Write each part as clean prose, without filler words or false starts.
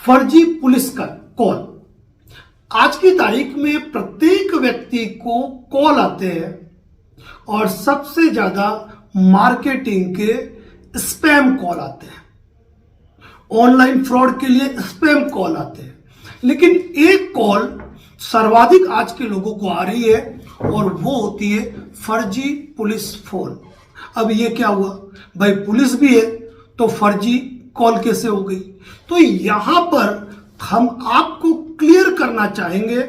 फर्जी पुलिस का कॉल। आज की तारीख में प्रत्येक व्यक्ति को कॉल आते हैं और सबसे ज्यादा मार्केटिंग के स्पैम कॉल आते हैं, ऑनलाइन फ्रॉड के लिए स्पैम कॉल आते हैं। लेकिन एक कॉल सर्वाधिक आज के लोगों को आ रही है और वो होती है फर्जी पुलिस फोन। अब ये क्या हुआ भाई, पुलिस भी है तो फर्जी कॉल कैसे हो गई? तो यहां पर हम आपको क्लियर करना चाहेंगे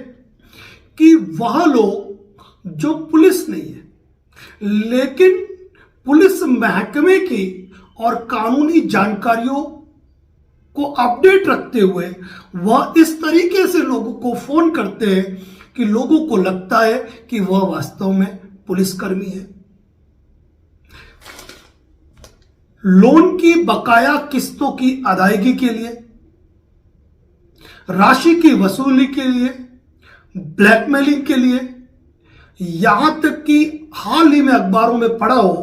कि वह लोग जो पुलिस नहीं है लेकिन पुलिस महकमे की और कानूनी जानकारियों को अपडेट रखते हुए वह इस तरीके से लोगों को फोन करते हैं कि लोगों को लगता है कि वह वास्तव में पुलिसकर्मी है। लोन की बकाया किस्तों की अदायगी के लिए, राशि की वसूली के लिए, ब्लैकमेलिंग के लिए, यहां तक कि हाल ही में अखबारों में पढ़ा हो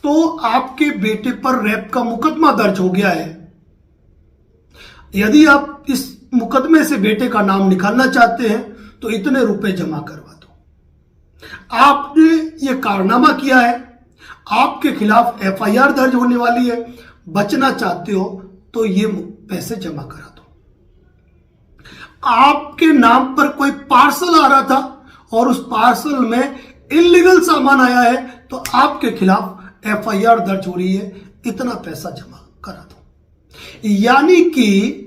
तो आपके बेटे पर रेप का मुकदमा दर्ज हो गया है। यदि आप इस मुकदमे से बेटे का नाम निकालना चाहते हैं तो इतने रुपए जमा करवा दो। आपने ये कारनामा किया है, आपके खिलाफ एफआईआर दर्ज होने वाली है, बचना चाहते हो तो ये पैसे जमा करा दो। आपके नाम पर कोई पार्सल आ रहा था और उस पार्सल में इल्लीगल सामान आया है तो आपके खिलाफ एफआईआर दर्ज हो रही है, इतना पैसा जमा करा दो। यानी कि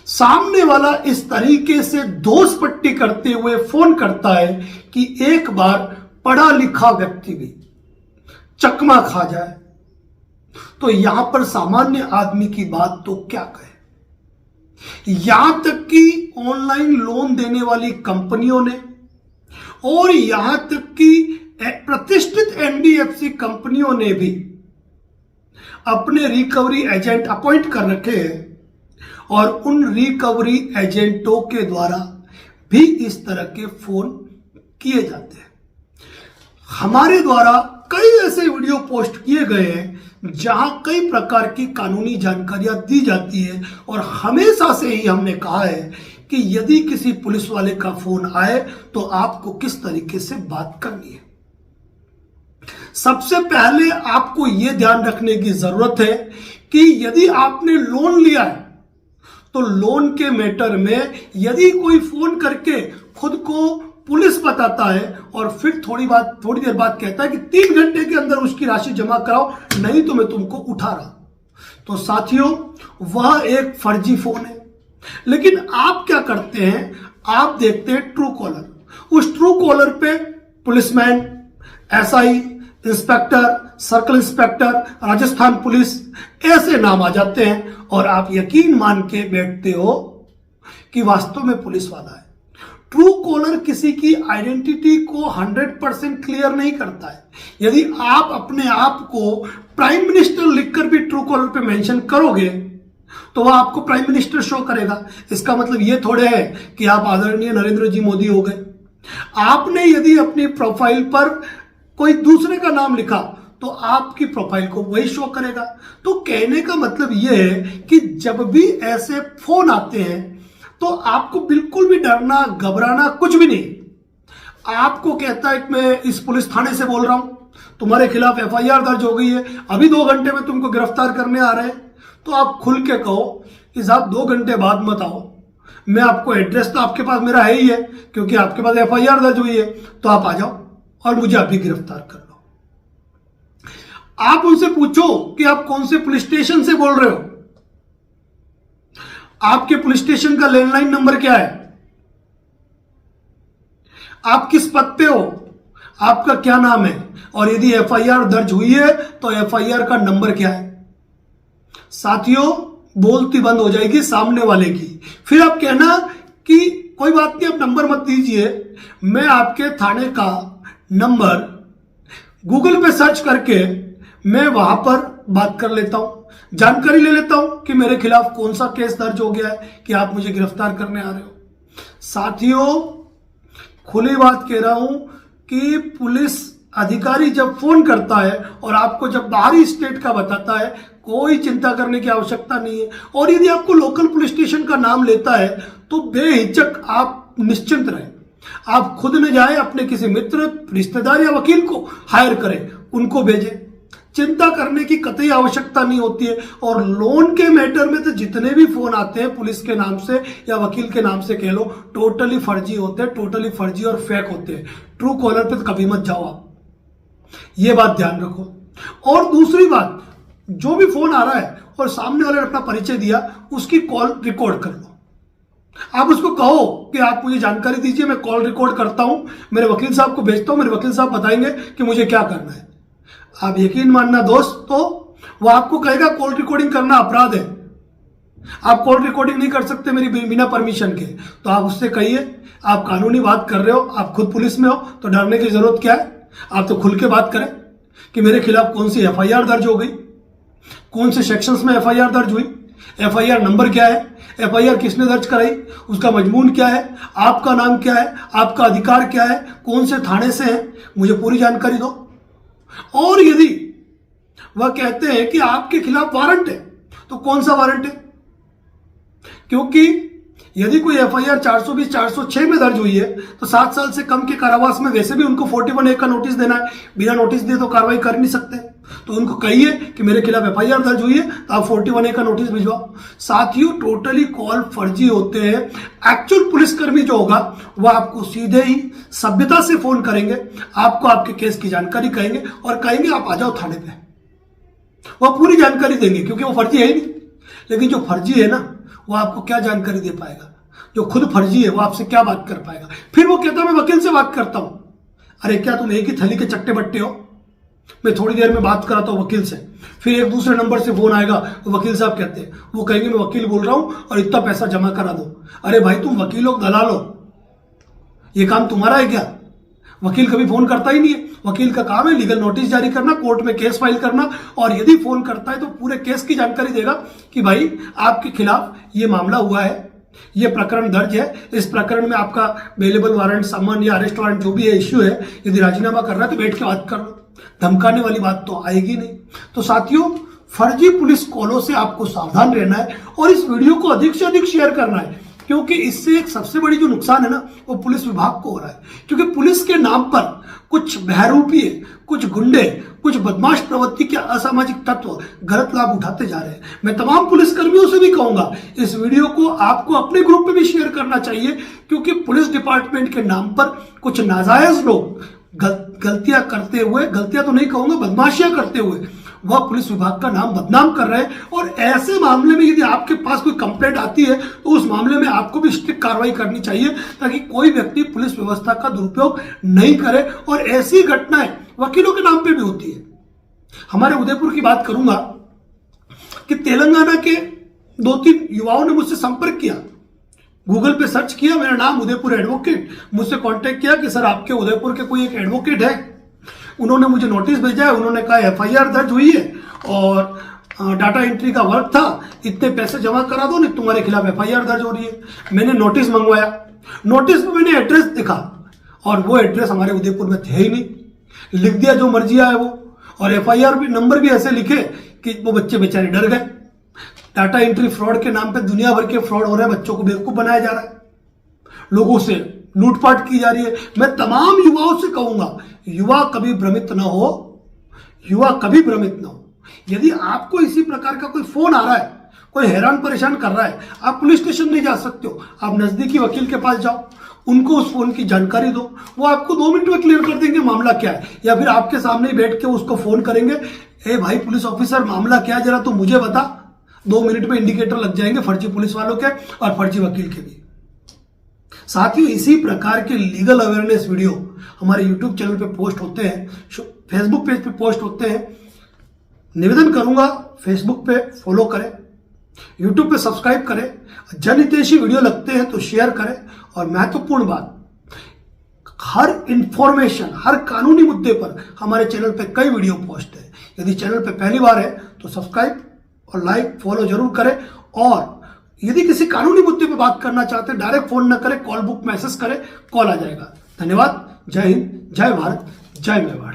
सामने वाला इस तरीके से दोष पट्टी करते हुए फोन करता है कि एक बार पढ़ा लिखा व्यक्ति भी चकमा खा जाए तो यहां पर सामान्य आदमी की बात तो क्या कहे। यहां तक कि ऑनलाइन लोन देने वाली कंपनियों ने और यहां तक कि प्रतिष्ठित एनबीएफसी कंपनियों ने भी अपने रिकवरी एजेंट अपॉइंट कर रखे हैं और उन रिकवरी एजेंटों के द्वारा भी इस तरह के फोन किए जाते हैं। हमारे द्वारा कई ऐसे वीडियो पोस्ट किए गए हैं जहां कई प्रकार की कानूनी जानकारियां दी जाती है और हमेशा से ही हमने कहा है कि यदि किसी पुलिस वाले का फोन आए तो आपको किस तरीके से बात करनी है। सबसे पहले आपको यह ध्यान रखने की जरूरत है कि यदि आपने लोन लिया है तो लोन के मैटर में यदि कोई फोन करके खुद को पुलिस बताता है और फिर थोड़ी देर बाद कहता है कि 3 घंटे के अंदर उसकी राशि जमा कराओ नहीं तो मैं तुमको उठा रहा, तो साथियों वह एक फर्जी फोन है। लेकिन आप क्या करते हैं, आप देखते हैं ट्रू कॉलर। उस ट्रू कॉलर पे policeman, SI, inspector, circle inspector, Rajasthan police ऐसे नाम आ जाते हैं और आप यकीन मान के बैठते हो कि वास्तव में पुलिस वाला है। ट्रू कॉलर किसी की आइडेंटिटी को 100% क्लियर नहीं करता है। यदि आप अपने आप को प्राइम मिनिस्टर लिखकर भी ट्रू कॉलर पे मेंशन करोगे तो वह आपको प्राइम मिनिस्टर शो करेगा। इसका मतलब यह थोड़े है कि आप आदरणीय नरेंद्र जी मोदी हो गए। आपने यदि अपनी प्रोफाइल पर कोई दूसरे का नाम लिखा तो आपकी प्रोफाइल को वही शो करेगा। तो कहने का मतलब यह है कि जब भी ऐसे फोन आते हैं तो आपको बिल्कुल भी डरना घबराना कुछ भी नहीं। आपको कहता है कि मैं इस पुलिस थाने से बोल रहा हूं, तुम्हारे खिलाफ एफआईआर दर्ज हो गई है, अभी 2 घंटे में तुमको गिरफ्तार करने आ रहे हैं, तो आप खुल के कहो कि साहब 2 घंटे बाद मत आओ, मैं आपको एड्रेस तो आपके पास मेरा है ही है क्योंकि आपके पास एफआईआर दर्ज हुई है, तो आप आ जाओ और मुझे अभी गिरफ्तार कर लो। आप उनसे पूछो कि आप कौन से पुलिस स्टेशन से बोल रहे हो, आपके पुलिस स्टेशन का लैंडलाइन नंबर क्या है, आप किस पद पे हो, आपका क्या नाम है, और यदि एफआईआर दर्ज हुई है तो एफआईआर का नंबर क्या है। साथियों बोलती बंद हो जाएगी सामने वाले की। फिर आप कहना कि कोई बात नहीं, आप नंबर मत दीजिए, मैं आपके थाने का नंबर गूगल पे सर्च करके मैं वहां पर बात कर लेता हूं, जानकारी ले लेता हूं कि मेरे खिलाफ कौन सा केस दर्ज हो गया है कि आप मुझे गिरफ्तार करने आ रहे हो। साथियों खुली बात कह रहा हूं कि पुलिस अधिकारी जब फोन करता है और आपको जब बाहरी स्टेट का बताता है, कोई चिंता करने की आवश्यकता नहीं है। और यदि आपको लोकल पुलिस स्टेशन का नाम लेता है तो बेहिचक आप निश्चिंत रहें, आप खुद न जाए, अपने किसी मित्र, रिश्तेदार या वकील को हायर करें, उनको भेजें। चिंता करने की कतई आवश्यकता नहीं होती है। और लोन के मैटर में तो जितने भी फोन आते हैं पुलिस के नाम से या वकील के नाम से कह लो, टोटली फर्जी होते हैं, टोटली फर्जी और फेक होते हैं। ट्रू कॉलर पे तो कभी मत जाओ आप, ये बात ध्यान रखो। और दूसरी बात, जो भी फोन आ रहा है और सामने वाले ने अपना परिचय दिया, उसकी कॉल रिकॉर्ड कर लो। आप उसको कहो कि आप मुझे जानकारी दीजिए, मैं कॉल रिकॉर्ड करता हूं, मेरे वकील साहब को भेजता हूं, मेरे वकील साहब बताएंगे कि मुझे क्या करना है। आप यकीन मानना दोस्त, तो वो आपको कहेगा कॉल रिकॉर्डिंग करना अपराध है, आप कॉल रिकॉर्डिंग नहीं कर सकते मेरी बिना परमिशन के। तो आप उससे कहिए आप कानूनी बात कर रहे हो, आप खुद पुलिस में हो, तो डरने की जरूरत क्या है। आप तो खुल के बात करें कि मेरे खिलाफ कौन सी एफआईआर दर्ज हो गई, कौन से सेक्शंस में एफआईआर दर्ज हुई, एफआईआर नंबर क्या है, एफआईआर किसने दर्ज कराई, उसका मजमून क्या है, आपका नाम क्या है, आपका अधिकार क्या है, कौन से थाने से है, मुझे पूरी जानकारी दो। और यदि वह कहते हैं कि आपके खिलाफ वारंट है, तो कौन सा वारंट है, क्योंकि यदि कोई एफआईआर 420 406 में दर्ज हुई है तो 7 साल से कम के कारावास में वैसे भी उनको 41A का नोटिस देना है, बिना नोटिस दिए तो कार्रवाई कर नहीं सकते। तो उनको कहिए कि मेरे खिलाफ एफआईआर दर्ज हुई है तो आप 41A का नोटिस भिजवाओ। साथियों, टोटली कॉल फर्जी होते हैं। एक्चुअल पुलिसकर्मी जो होगा वह आपको सीधे ही सभ्यता से फोन करेंगे, आपको आपके केस की जानकारी कहेंगे और कहेंगे आप आ जाओ थाने पे, वह पूरी जानकारी देंगे, क्योंकि वो फर्जी है ही नहीं। लेकिन जो फर्जी है ना, वो आपको क्या जानकारी दे पाएगा, जो खुद फर्जी है वो आपसे क्या बात कर पाएगा। फिर वो कहता मैं वकील से बात करता हूं। अरे क्या तुम एक ही थैली के चट्टे बट्टे हो, मैं थोड़ी देर में बात कराता हूं वकील से, फिर एक दूसरे नंबर से फोन आएगा तो वकील साहब कहते हैं, वो कहेंगे मैं वकील बोल रहा हूं और इतना पैसा जमा करा दो। अरे भाई तुम वकील हो, दलाल हो, ये काम तुम्हारा है क्या। वकील कभी फोन करता ही नहीं है, वकील का काम है लीगल नोटिस जारी करना, कोर्ट में केस फाइल करना, और यदि फोन करता है तो पूरे केस की जानकारी देगा कि भाई आपके खिलाफ ये मामला हुआ है, ये प्रकरण दर्ज है, इस प्रकरण में आपका बेलेबल वारंट, समन या अरेस्ट वारंट जो भी है इश्यू है, यदि राजीनामा कर रहा है तो बैठ के बात कर लो। धमकाने वाली बात तो आएगी नहीं। तो साथियों, फर्जी पुलिस कॉलों से आपको सावधान रहना है और इस वीडियो को अधिक से अधिक शेयर करना है, क्योंकि इससे एक सबसे बड़ी जो नुकसान है ना, वो पुलिस विभाग को हो रहा है। क्योंकि पुलिस के नाम पर कुछ बहरूपीय, कुछ गुंडे, कुछ बदमाश प्रवृत्ति के असामाजिक तत्व गलत लाभ उठाते जा रहे हैं। मैं तमाम पुलिसकर्मियों से भी कहूंगा, इस वीडियो को आपको अपने ग्रुप में भी शेयर करना चाहिए, क्योंकि पुलिस डिपार्टमेंट के नाम पर कुछ नाजायज लोग गलतियां करते हुए, गलतियां तो नहीं कहूंगा, बदमाशियां करते हुए वह पुलिस विभाग का नाम बदनाम कर रहे हैं। और ऐसे मामले में यदि आपके पास कोई कंप्लेंट आती है तो उस मामले में आपको भी स्ट्रिक्ट कार्रवाई करनी चाहिए, ताकि कोई व्यक्ति पुलिस व्यवस्था का दुरुपयोग नहीं करे। और ऐसी घटनाएं वकीलों के नाम पे भी होती है। हमारे उदयपुर की बात करूंगा कि तेलंगाना के 2-3 युवाओं ने मुझसे संपर्क किया, गूगल पे सर्च किया, मेरा नाम उदयपुर एडवोकेट, मुझसे कांटेक्ट किया कि सर आपके उदयपुर के कोई एक एडवोकेट है, उन्होंने मुझे नोटिस भेजा है, उन्होंने कहा एफआईआर दर्ज हुई है और डाटा एंट्री का वर्क था, इतने पैसे जमा करा दो, नहीं तुम्हारे खिलाफ एफआईआर दर्ज हो रही है। मैंने नोटिस मंगवाया, नोटिस में मैंने एड्रेस दिखा और वो एड्रेस हमारे उदयपुर में थे ही नहीं, लिख दिया जो मर्जी आया वो, और एफआईआर भी नंबर भी ऐसे लिखे कि वो बच्चे बेचारे डर गए। डाटा एंट्री फ्रॉड के नाम पे दुनिया भर के फ्रॉड हो रहे हैं, बच्चों को बेवकूफ बनाया जा रहा है, लोगों से लूटपाट की जा रही है। मैं तमाम युवाओं से कहूंगा, युवा कभी भ्रमित ना हो, युवा कभी भ्रमित ना हो। यदि आपको इसी प्रकार का कोई फोन आ रहा है, कोई हैरान परेशान कर रहा है, आप पुलिस स्टेशन नहीं जा सकते हो, आप नजदीकी वकील के पास जाओ, उनको उस फोन की जानकारी दो, वो आपको 2 मिनट में क्लियर कर देंगे मामला क्या है, या फिर आपके सामने ही बैठ के उसको फोन करेंगे, ए भाई पुलिस ऑफिसर मामला क्या है जरा तो मुझे बता। 2 मिनट में इंडिकेटर लग जाएंगे फर्जी पुलिस वालों के और फर्जी वकील के भी। साथियों, इसी प्रकार के लीगल अवेयरनेस वीडियो हमारे यूट्यूब चैनल पे पोस्ट होते हैं, फेसबुक पेज पे पोस्ट होते हैं। निवेदन करूंगा, फेसबुक पे फॉलो करें, यूट्यूब पे सब्सक्राइब करें, जनहितैषी वीडियो लगते हैं तो शेयर करें। और महत्वपूर्ण बात, हर इंफॉर्मेशन, हर कानूनी मुद्दे पर हमारे चैनल पे कई वीडियो पोस्ट है। यदि चैनल पे पहली बार है तो सब्सक्राइब और लाइक फॉलो जरूर करें। और यदि किसी कानूनी मुद्दे पे बात करना चाहते हैं, डायरेक्ट फोन ना करें, कॉल बुक मैसेज करें, कॉल आ जाएगा। धन्यवाद। जय हिंद, जय भारत, जय मेवाड़।